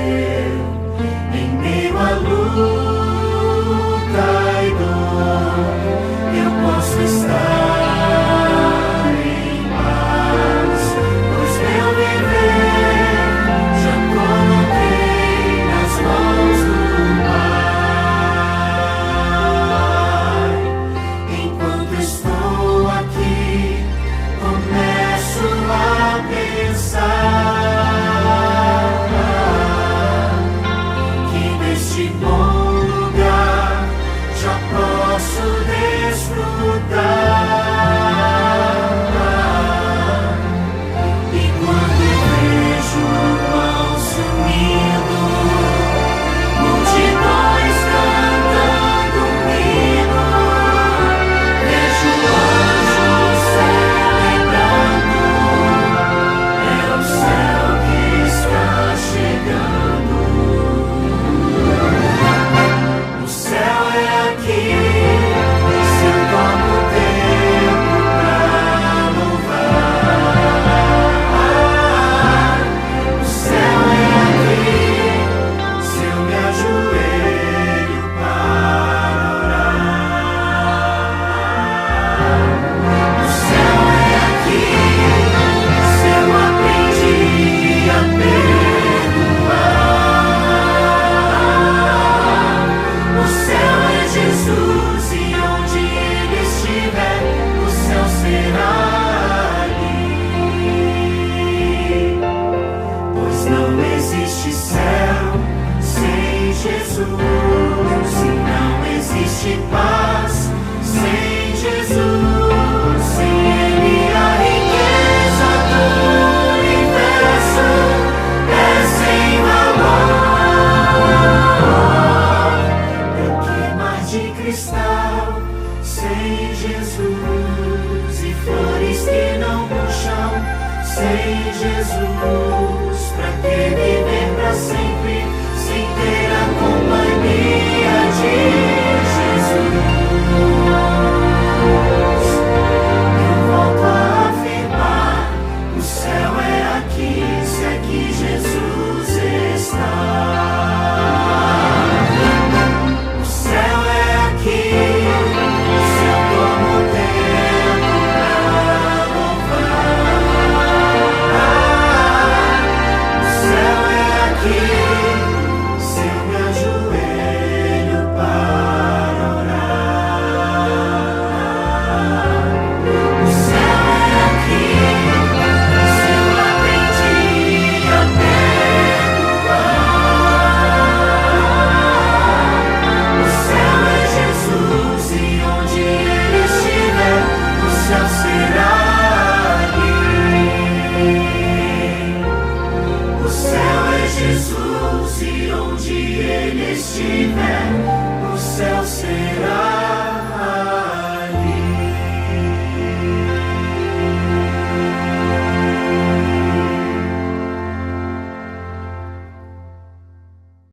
estiver